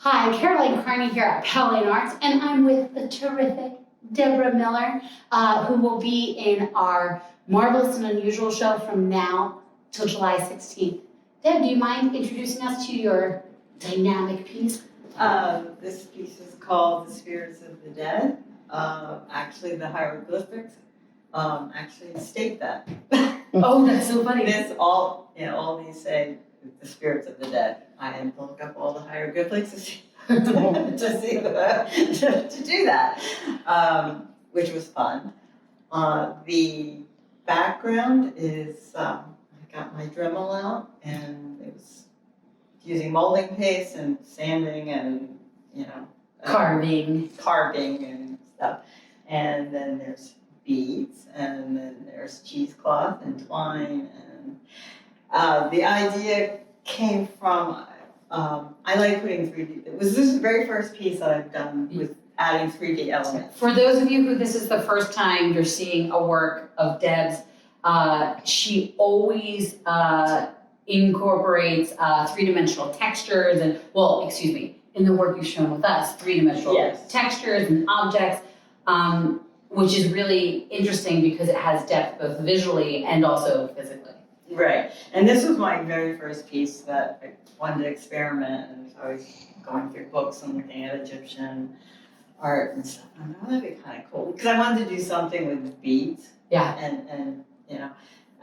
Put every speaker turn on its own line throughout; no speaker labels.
Hi, Caroline Kearney here at Powell Arts, and I'm with the terrific Debra Miller, who will be in our Marvelous and Unusual show from now till July 16th. Deb, do you mind introducing us to your dynamic piece?
This piece is called The Spirits of the Dead. Actually, the hieroglyphics actually state that.
Oh, that's so funny.
All these say the spirits of the dead. I had to look up all the hieroglyphics to do that, which was fun. The background is I got my dremel out, and it was using molding paste and sanding and
Carving
and stuff. And then there's beads, and then there's cheesecloth and twine, and the idea came from I like putting 3D. This is the very first piece that I've done with adding 3D elements.
For those of you who this is the first time you're seeing a work of Deb's, she always incorporates three-dimensional textures and, in the work you've shown with us, three-dimensional textures and objects, which is really interesting because it has depth both visually and also physically.
Right, and this was my very first piece that I wanted to experiment, and I was going through books and looking at Egyptian art and stuff. I thought, that'd be kind of cool because I wanted to do something with beads.
Yeah,
and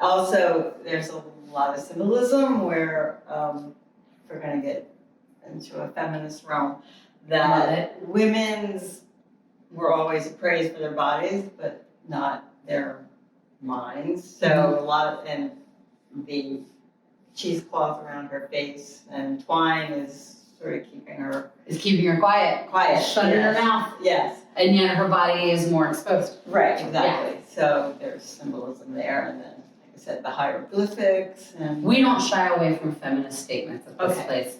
also there's a lot of symbolism where we're going to get into a feminist realm that women's were always praised for their bodies, but not their minds. So a lot and the cheesecloth around her face and twine is sort of keeping her
quiet, shutting her mouth.
Yes,
and yet her body is more exposed.
Right, exactly. Yeah. So there's symbolism there, and then, like I said, the hieroglyphics. And
we don't shy away from feminist statements at this place.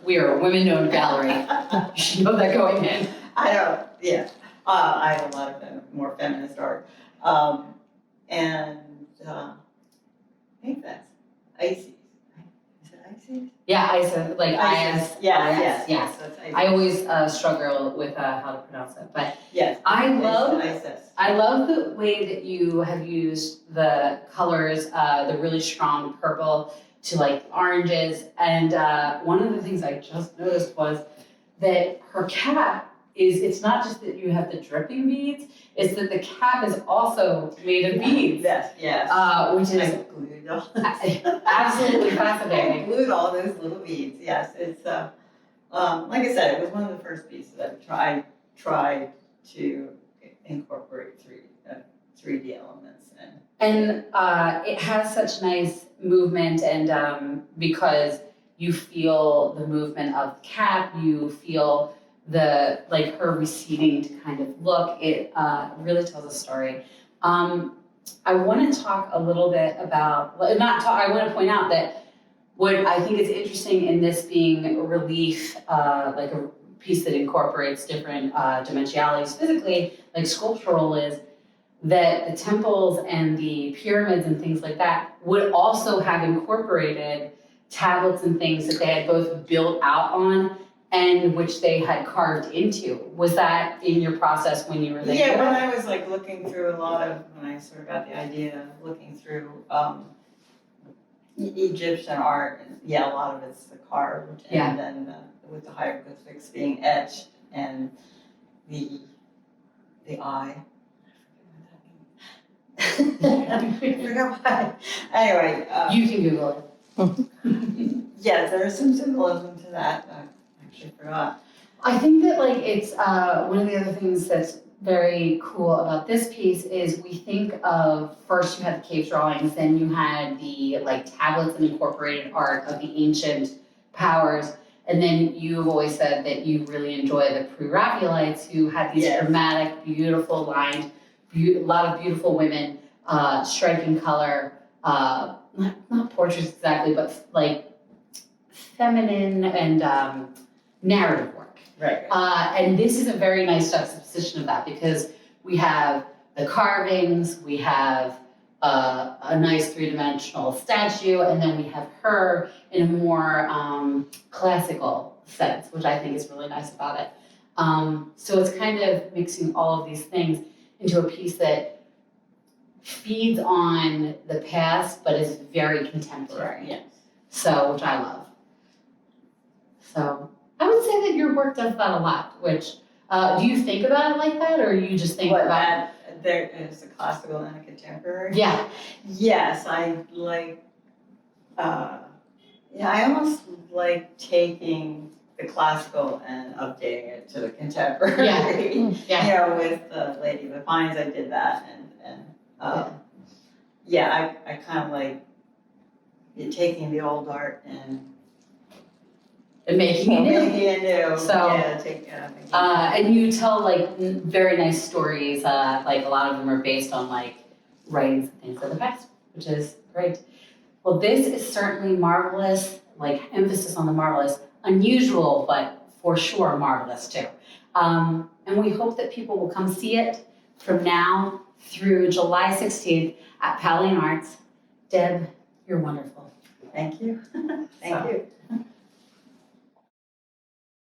We are a women-owned gallery. You should know that going in.
I have a lot of more feminist art, and I think that's Isis. Is it Isis?
Yeah, Isis, like IS.
Yes.
I always struggle with how to pronounce it, but
yes,
I love the way that you have used the colors, the really strong purple to like oranges, and one of the things I just noticed was that her cap it's not just that you have the dripping beads, it's that the cap is also made of beads.
Yes.
Which is absolutely fascinating.
I glued all those little beads. Yes, it's like I said, it was one of the first pieces that I tried to incorporate 3D elements in. And
it has such nice movement, and because you feel the movement of the cap, you feel her receding to kind of look, it really tells a story. I want to talk a little bit about, I want to point out that what I think is interesting in this being a relief, like a piece that incorporates different dimensionalities physically, like sculptural, is that the temples and the pyramids and things like that would also have incorporated tablets and things that they had both built out on and which they had carved into. Was that in your process when you were there?
Yeah, when I was like looking through when I sort of got the idea, looking through Egyptian art, and a lot of it's the carved, and then with the hieroglyphics being etched, and the eye. I forgot why. Anyway.
You can Google it.
Yeah, there is some symbolism to that. I actually forgot.
I think that it's one of the other things that's very cool about this piece is we think of, first you had the cave drawings, then you had the tablets and incorporated art of the ancient powers, and then you've always said that you really enjoy the Pre-Raphaelites who had these dramatic, beautiful lines, a lot of beautiful women, striking color, not portraits exactly, but feminine and narrative work.
Right.
And this is a very nice juxtaposition of that because we have the carvings, we have a nice three-dimensional statue, and then we have her in a more classical sense, which I think is really nice about it. So it's kind of mixing all of these things into a piece that feeds on the past, but is very contemporary.
Yes.
So, which I love. So, I would say that your work does that a lot, which, do you think about it like that, or you just think about
that there is a classical and a contemporary?
Yeah.
Yes, I like, I almost like taking the classical and updating it to the contemporary.
Yeah.
With the Lady of the Pines, I did that, I kind of like taking the old art and
making it new.
making it new.
So, and you tell like very nice stories. Like a lot of them are based on like writings and things of the past, which is great. Well, this is certainly marvelous. Like emphasis on the marvelous, unusual, but for sure marvelous too. And we hope that people will come see it from now through July 16th at Powell Arts. Deb, you're wonderful.
Thank you. Thank you.